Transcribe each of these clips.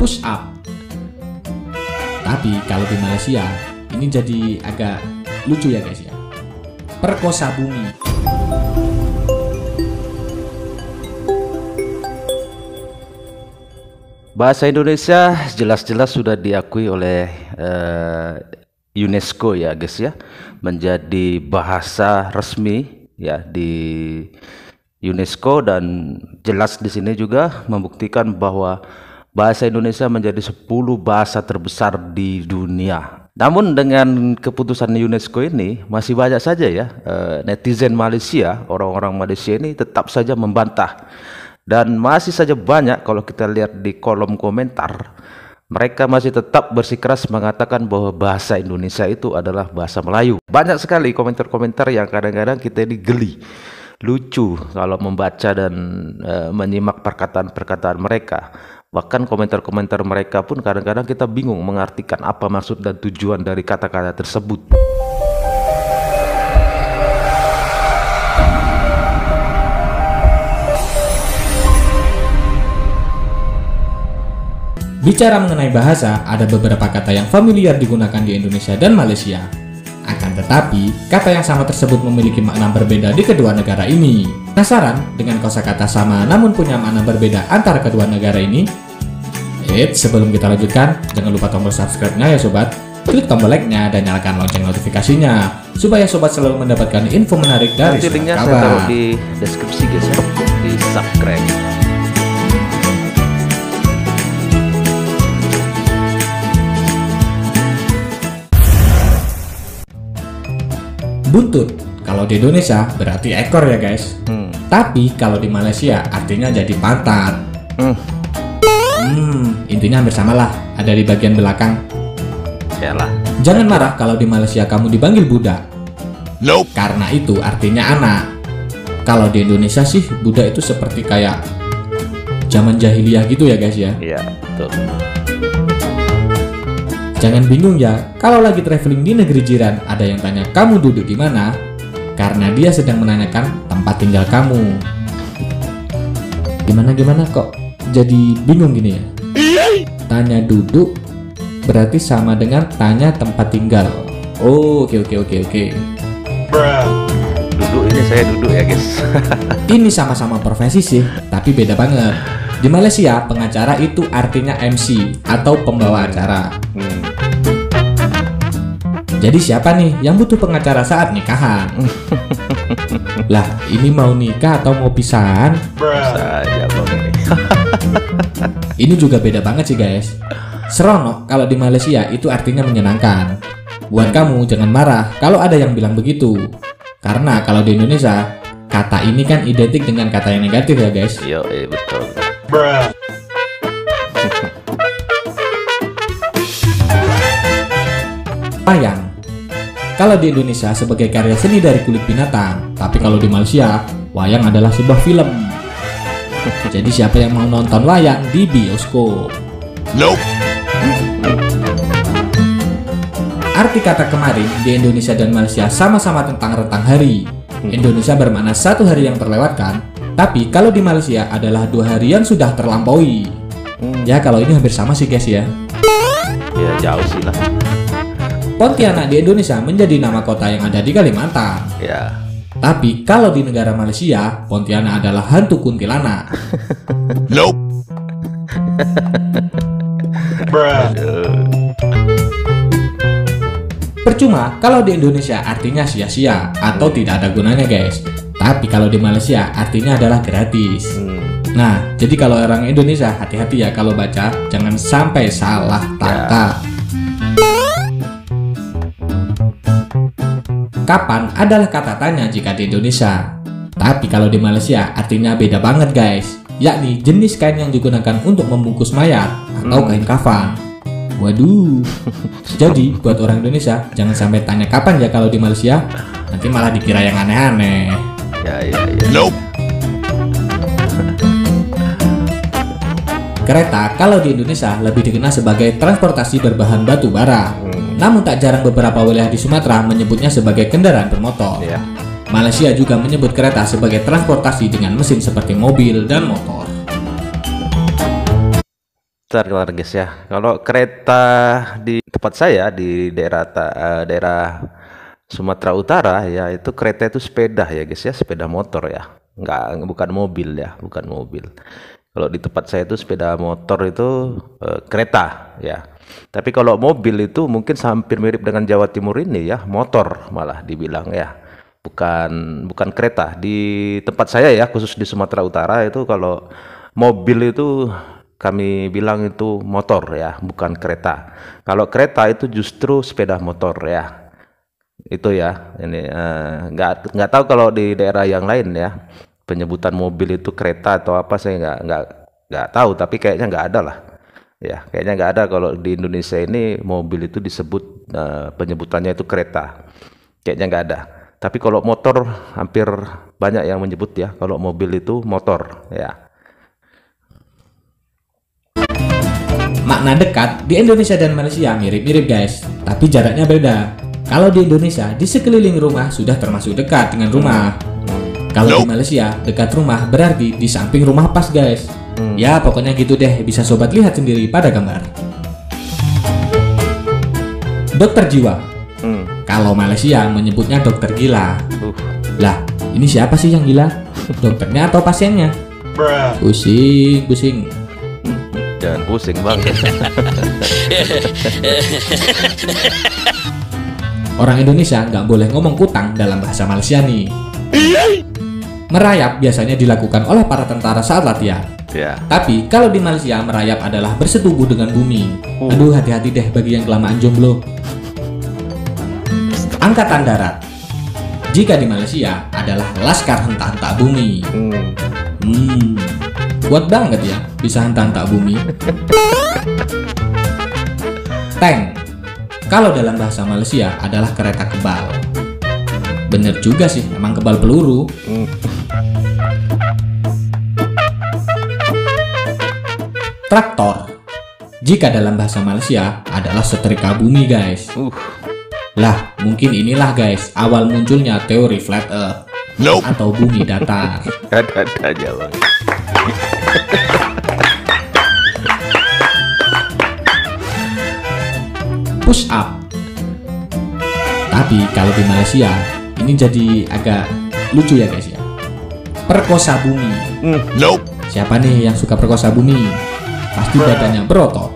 push up. Tapi kalau di Malaysia ini jadi agak lucu ya guys ya. Perkosa bumi. Bahasa Indonesia jelas-jelas sudah diakui oleh UNESCO ya guys ya, menjadi bahasa resmi ya di UNESCO, dan jelas di sini juga membuktikan bahwa bahasa Indonesia menjadi 10 bahasa terbesar di dunia. Namun dengan keputusan UNESCO ini masih banyak saja ya netizen Malaysia, orang-orang Malaysia ini tetap saja membantah. Dan masih saja banyak kalau kita lihat di kolom komentar, mereka masih tetap bersikeras mengatakan bahwa bahasa Indonesia itu adalah bahasa Melayu. Banyak sekali komentar-komentar yang kadang-kadang kita ini geli, lucu kalau membaca dan menyimak perkataan-perkataan mereka. Bahkan komentar-komentar mereka pun kadang-kadang kita bingung mengartikan apa maksud dan tujuan dari kata-kata tersebut. Bicara mengenai bahasa, ada beberapa kata yang familiar digunakan di Indonesia dan Malaysia. Akan tetapi, kata yang sama tersebut memiliki makna berbeda di kedua negara ini. Penasaran dengan kosakata sama namun punya makna berbeda antara kedua negara ini? Sebelum kita lanjutkan, jangan lupa tombol subscribe-nya ya sobat. Klik tombol like-nya dan nyalakan lonceng notifikasinya supaya sobat selalu mendapatkan info menarik dari Nanti linknya saya taruh di deskripsi guys ya, di subscribe. Buntut, kalau di Indonesia berarti ekor ya guys. Tapi kalau di Malaysia artinya jadi pantat. Intinya hampir sama lah, ada di bagian belakang. Yalah. Jangan marah kalau di Malaysia kamu dipanggil budak. Nope. Karena itu artinya anak. Kalau di Indonesia sih budak itu seperti kayak zaman jahiliyah gitu ya guys ya. Iya, betul. Jangan bingung ya, kalau lagi traveling di negeri jiran ada yang tanya kamu duduk di mana, karena dia sedang menanyakan tempat tinggal kamu. Gimana kok jadi bingung gini ya? Tanya duduk berarti sama dengan tanya tempat tinggal. Oh, oke. Duduk ini saya duduk ya guys. Ini sama-sama profesi sih, tapi beda banget. Di Malaysia, pengacara itu artinya MC atau pembawa acara. Jadi siapa nih yang butuh pengacara saat nikahan? Lah, ini mau nikah atau mau pisahan? Bisa aja bang ini. Ini juga beda banget sih guys. Seronok kalau di Malaysia itu artinya menyenangkan. Buat kamu jangan marah kalau ada yang bilang begitu. Karena kalau di Indonesia, kata ini kan identik dengan kata yang negatif ya guys. Iya, betul. Wayang. Kalau di Indonesia sebagai karya seni dari kulit binatang, tapi kalau di Malaysia, wayang adalah sebuah film. Jadi siapa yang mau nonton wayang di bioskop? Nope. Arti kata kemarin di Indonesia dan Malaysia sama-sama tentang rentang hari. Indonesia bermakna satu hari yang terlewatkan, tapi kalau di Malaysia adalah 2 hari yang sudah terlampaui. Ya kalau ini hampir sama sih guys ya. Ya jauh sih lah. Pontianak di Indonesia menjadi nama kota yang ada di Kalimantan. Ya. Tapi kalau di negara Malaysia, Pontianak adalah hantu kuntilanak. Nope. Percuma kalau di Indonesia artinya sia-sia atau tidak ada gunanya guys. Tapi kalau di Malaysia artinya adalah gratis. Nah, jadi kalau orang Indonesia hati-hati ya kalau baca, jangan sampai salah tangkap. Kapan adalah kata tanya jika di Indonesia. Tapi kalau di Malaysia artinya beda banget guys, yakni jenis kain yang digunakan untuk membungkus mayat atau kain kafan. Waduh. Jadi buat orang Indonesia jangan sampai tanya kapan ya kalau di Malaysia, nanti malah dikira yang aneh-aneh. Ya. Nope. Kereta kalau di Indonesia lebih dikenal sebagai transportasi berbahan batu bara. Namun tak jarang beberapa wilayah di Sumatera menyebutnya sebagai kendaraan bermotor. Ya. Malaysia juga menyebut kereta sebagai transportasi dengan mesin seperti mobil dan motor. Bentar guys ya. Kalau kereta di tempat saya di daerah Sumatera Utara ya, itu kereta itu sepeda ya guys ya, sepeda motor ya. Bukan mobil ya, bukan mobil. Kalau di tempat saya itu sepeda motor itu kereta ya. Tapi kalau mobil itu mungkin hampir mirip dengan Jawa Timur ini ya, motor malah dibilang ya. Bukan kereta. Di tempat saya ya, khusus di Sumatera Utara itu kalau mobil itu kami bilang itu motor ya, bukan kereta. Kalau kereta itu justru sepeda motor ya. Itu ya. Ini nggak tahu kalau di daerah yang lain ya, penyebutan mobil itu kereta atau apa, saya nggak tahu. Tapi kayaknya nggak ada lah. Ya, kayaknya nggak ada kalau di Indonesia ini mobil itu disebut penyebutannya itu kereta. Kayaknya nggak ada. Tapi kalau motor hampir banyak yang menyebut ya. Kalau mobil itu motor ya. Makna dekat di Indonesia dan Malaysia mirip-mirip guys, tapi jaraknya beda. Kalau di Indonesia, di sekeliling rumah sudah termasuk dekat dengan rumah. Kalau di Malaysia, dekat rumah berarti di samping rumah pas guys. Ya pokoknya gitu deh, bisa sobat lihat sendiri pada gambar. Dokter jiwa. Kalau Malaysia menyebutnya dokter gila. Lah, ini siapa sih yang gila? Dokternya atau pasiennya? Pusing. Jangan pusing bang. Orang Indonesia nggak boleh ngomong kutang dalam bahasa Malaysia nih. Merayap biasanya dilakukan oleh para tentara saat latihan. Ya. Tapi kalau di Malaysia merayap adalah bersetubuh dengan bumi. Aduh, hati-hati deh bagi yang kelamaan jomblo. Angkatan Darat. Jika di Malaysia adalah Laskar Hentak-Hentak Bumi. Kuat banget ya, bisa hentak-hentak bumi. Tank. Kalau dalam bahasa Malaysia adalah kereta kebal. Bener juga sih, emang kebal peluru. Traktor. Jika dalam bahasa Malaysia adalah setrika bumi guys. Lah, mungkin inilah guys awal munculnya teori flat earth atau bumi datar. Ada aja bang. Push up. Tapi kalau di Malaysia ini jadi agak lucu ya guys ya. Perkosa bumi. Siapa nih yang suka perkosa bumi? Pasti badannya berotot.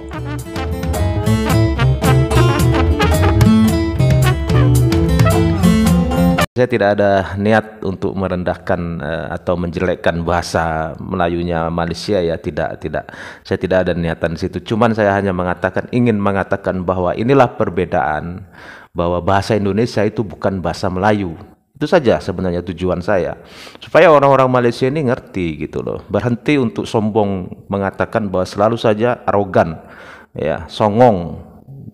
Saya tidak ada niat untuk merendahkan atau menjelekkan bahasa Melayunya Malaysia ya, tidak. Saya tidak ada niatan situ. Cuman saya hanya ingin mengatakan bahwa inilah perbedaan, bahwa bahasa Indonesia itu bukan bahasa Melayu. Itu saja sebenarnya tujuan saya, supaya orang-orang Malaysia ini ngerti gitu loh. Berhenti untuk sombong mengatakan bahwa selalu saja arogan, ya, songong.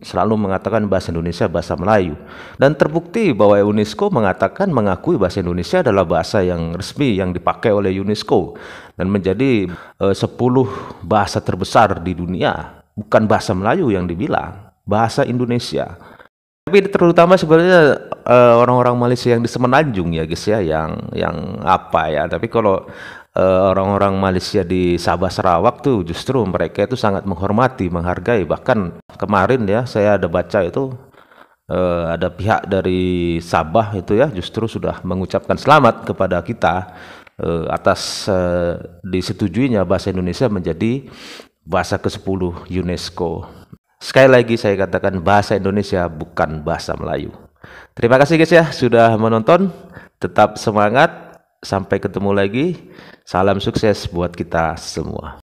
Selalu mengatakan bahasa Indonesia bahasa Melayu, dan terbukti bahwa UNESCO mengakui bahasa Indonesia adalah bahasa yang resmi yang dipakai oleh UNESCO dan menjadi 10 bahasa terbesar di dunia. Bukan bahasa Melayu yang dibilang, bahasa Indonesia. Tapi terutama sebenarnya orang-orang Malaysia yang di Semenanjung ya guys ya, yang apa ya. Tapi kalau orang-orang Malaysia di Sabah Sarawak tuh justru mereka itu sangat menghormati, menghargai. Bahkan kemarin ya saya ada baca itu ada pihak dari Sabah itu ya justru sudah mengucapkan selamat kepada kita atas disetujuinya bahasa Indonesia menjadi bahasa ke-10 UNESCO. Sekali lagi saya katakan bahasa Indonesia bukan bahasa Melayu. Terima kasih guys ya sudah menonton. Tetap semangat. Sampai ketemu lagi. Salam sukses buat kita semua.